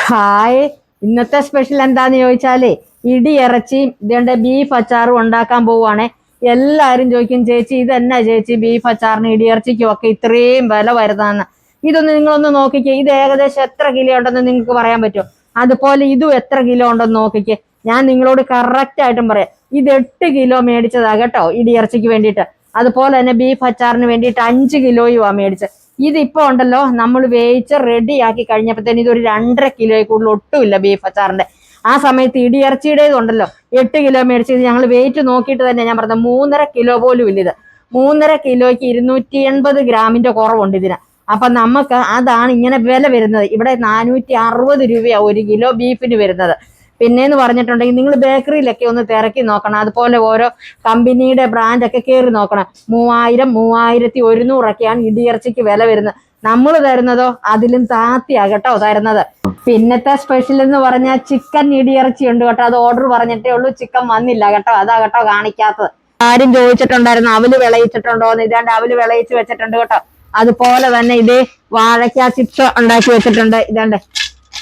Hi, ഇന്നത്തെ special എന്താന്ന് ചോദിച്ചാലേ ഇടി ഇറച്ചിയും ഇതേണ്ട ബീഫ് അച്ചാറും ഉണ്ടാക്കാൻ പോവുകയാണെ. എല്ലാരും ചോദിക്കും, ചേച്ചി ഇതെന്നാ ചേച്ചി ബീഫ് അച്ചാറിന് ഇടിയിറച്ചിക്കും ഒക്കെ ഇത്രയും വില വരുന്നതെന്ന്. ഇതൊന്ന് നിങ്ങളൊന്ന് നോക്കിക്കേ. ഇത് ഏകദേശം എത്ര കിലോ ഉണ്ടെന്ന് നിങ്ങൾക്ക് പറയാൻ പറ്റുമോ? അതുപോലെ ഇതും എത്ര കിലോ ഉണ്ടെന്ന് നോക്കിക്കേ. ഞാൻ നിങ്ങളോട് കറക്റ്റ് ആയിട്ടും പറയാം. ഇത് 8 കിലോ മേടിച്ചതാ കേട്ടോ ഇടിയിറച്ചിക്ക് വേണ്ടിയിട്ട്. അതുപോലെ തന്നെ ബീഫ് അച്ചാറിന് വേണ്ടിയിട്ട് 5 കിലോയുമാ മേടിച്ചത്. ഇതിപ്പോ ഉണ്ടല്ലോ, നമ്മൾ വേവിച്ച് റെഡിയാക്കി കഴിഞ്ഞപ്പോഴത്തേന് ഇതൊരു 2.5 കിലോയിൽ കൂടുതൽ ഒട്ടുമില്ല ബീഫ് അച്ചാറിന്റെ. ആ സമയത്ത് ഇടിയിറച്ചിയുടേതുണ്ടല്ലോ 8 കിലോ മേടിച്ചത് ഞങ്ങൾ വെയിറ്റ് നോക്കിയിട്ട് തന്നെ ഞാൻ പറഞ്ഞത് 3.5 കിലോ പോലും ഇല്ല. ഇത് 3.5 കിലോയ്ക്ക് 280 ഗ്രാമിന്റെ കുറവുണ്ട് ഇതിന്. അപ്പൊ നമുക്ക് അതാണ് ഇങ്ങനെ വില വരുന്നത്. ഇവിടെ 460 രൂപയാ 1 കിലോ ബീഫിന് വരുന്നത്. പിന്നെന്ന് പറഞ്ഞിട്ടുണ്ടെങ്കിൽ നിങ്ങൾ ബേക്കറിയിലൊക്കെ ഒന്ന് തിരക്കി നോക്കണം. അതുപോലെ ഓരോ കമ്പനിയുടെ ബ്രാൻഡൊക്കെ കയറി നോക്കണം. 3000, 3100 ഒക്കെയാണ് ഇടിയിറച്ചിക്ക് വില വരുന്നത്. നമ്മൾ തരുന്നതോ അതിലും താത്തിയാ കേട്ടോ തരുന്നത്. പിന്നത്തെ സ്പെഷ്യൽ എന്ന് പറഞ്ഞാൽ ചിക്കൻ ഇടിയിറച്ചി ഉണ്ട് കേട്ടോ. അത് ഓർഡർ പറഞ്ഞിട്ടേ ഉള്ളൂ, ചിക്കൻ വന്നില്ല കേട്ടോ. അതാ കേട്ടോ കാണിക്കാത്തത്. ആരും ചോദിച്ചിട്ടുണ്ടായിരുന്നു അവല് വിളയിച്ചിട്ടുണ്ടോന്ന്. ഇതാണ്ട് അവല് വിളയിച്ച് വെച്ചിട്ടുണ്ട് കേട്ടോ. അതുപോലെ തന്നെ ഇതേ വാഴയ്ക്ക ചിപ്സ് ഉണ്ടാക്കി വെച്ചിട്ടുണ്ട്. ഇതാണ്ട്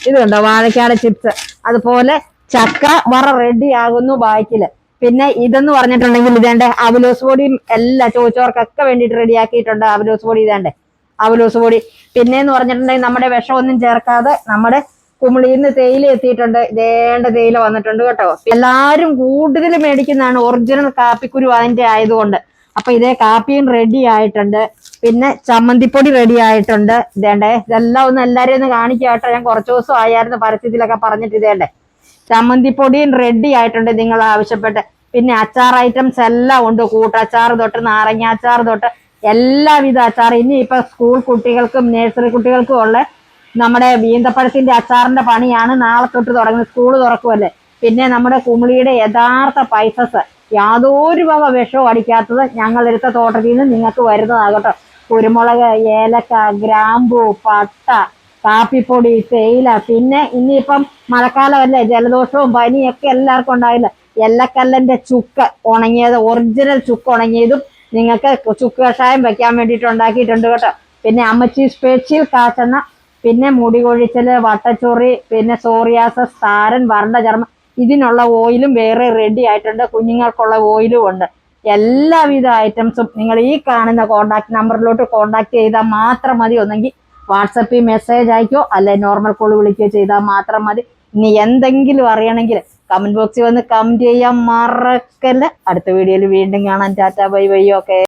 ഇത് കണ്ടോ, വാഴയ്ക്കാടെ ചിപ്സ്. അതുപോലെ ചക്ക വറ റെഡി ആകുന്നു ബാക്കില്. പിന്നെ ഇതെന്ന് പറഞ്ഞിട്ടുണ്ടെങ്കിൽ ഇതേണ്ട അവലോസ് പൊടിയും എല്ലാം ചോദിച്ചവർക്കൊക്കെ വേണ്ടിയിട്ട് റെഡിയാക്കിയിട്ടുണ്ട്. അവലോസ് പൊടി ഇതേണ്ടേ അവലോസ് പൊടി. പിന്നെന്ന് പറഞ്ഞിട്ടുണ്ടെങ്കിൽ നമ്മുടെ വിഷമൊന്നും ചേർക്കാതെ നമ്മുടെ കുമിളിന്ന് തേയില എത്തിയിട്ടുണ്ട്. ഇതേണ്ട തേയില വന്നിട്ടുണ്ട് കേട്ടോ. എല്ലാരും കൂടുതൽ മേടിക്കുന്നതാണ് ഒറിജിനൽ കാപ്പിക്കുരു അതിന്റെ ആയതുകൊണ്ട്. അപ്പൊ ഇതേ കാപ്പിയും റെഡി ആയിട്ടുണ്ട്. പിന്നെ ചമ്മന്തിപ്പൊടി റെഡി ആയിട്ടുണ്ട്. ഇതേണ്ടേ ഇതെല്ലാം ഒന്ന് എല്ലാരെയും ഒന്ന് കാണിക്കുക കേട്ടോ. ഞാൻ കുറച്ച് ദിവസം ആയിരുന്നു പരസ്യത്തിലൊക്കെ പറഞ്ഞിട്ട്. ഇതേണ്ടേ ചമ്മന്തിപ്പൊടിയും റെഡി ആയിട്ടുണ്ട് നിങ്ങൾ ആവശ്യപ്പെട്ട്. പിന്നെ അച്ചാർ ഐറ്റംസ് എല്ലാം ഉണ്ട്. കൂട്ടച്ചാർ തൊട്ട് നാരങ്ങ അച്ചാർ തൊട്ട് എല്ലാവിധ അച്ചാർ. ഇനി ഇപ്പൊ സ്കൂൾ കുട്ടികൾക്കും നഴ്സറി കുട്ടികൾക്കും ഉള്ള നമ്മുടെ ഈന്തപ്പഴത്തിന്റെ അച്ചാറിന്റെ പണിയാണ് നാളെ തൊട്ട് തുടങ്ങുന്നത്. സ്കൂൾ തുറക്കുമല്ലേ. പിന്നെ നമ്മുടെ കുമിളിയുടെ യഥാർത്ഥ പൈസസ് യാതൊരു വക വിഷവും അടിക്കാത്തത് ഞങ്ങളെടുത്ത തോട്ടത്തിൽ നിന്ന് നിങ്ങൾക്ക് വരുന്നതാകട്ടോ. കുരുമുളക്, ഏലക്ക, ഗ്രാമ്പു, പട്ട, കാപ്പിപ്പൊടി, തേയില. പിന്നെ ഇനിയിപ്പം മഴക്കാലമല്ലേ, ജലദോഷവും പനിയൊക്കെ എല്ലാവർക്കും ഉണ്ടായില്ല. എല്ലക്കല്ലന്റെ ചുക്ക് ഉണങ്ങിയത്, ഒറിജിനൽ ചുക്ക് ഉണങ്ങിയതും നിങ്ങൾക്ക് ചുക്ക് കഷായം വെക്കാൻ വേണ്ടിയിട്ട് ഉണ്ടാക്കിയിട്ടുണ്ട് കേട്ടോ. പിന്നെ അമ്മച്ചി സ്പെഷ്യൽ കാച്ചെണ്ണ, പിന്നെ മുടി കൊഴിച്ചല്, വട്ടച്ചൊറി, പിന്നെ സോറിയാസസ്, താരൻ, വരണ്ട ചർമ്മം, ഇതിനുള്ള ഓയിലും വേറെ റെഡി ആയിട്ടുണ്ട്. കുഞ്ഞുങ്ങൾക്കുള്ള ഓയിലും ഉണ്ട്. എല്ലാവിധ ഐറ്റംസും നിങ്ങൾ ഈ കാണുന്ന കോണ്ടാക്ട് നമ്പറിലോട്ട് കോണ്ടാക്ട് ചെയ്താൽ മാത്രം മതി. ഒന്നെങ്കിൽ വാട്സപ്പിൽ മെസ്സേജ് അയക്കോ അല്ലെ നോർമൽ കോൾ വിളിക്കുകയോ ചെയ്താൽ മാത്രം മതി. ഇനി എന്തെങ്കിലും അറിയണമെങ്കിൽ കമന്റ് ബോക്സിൽ വന്ന് കമന്റ് ചെയ്യാൻ മറക്കല്ല. അടുത്ത വീഡിയോയിൽ വീണ്ടും കാണാൻ. Tata, bye bye. ഓക്കെ.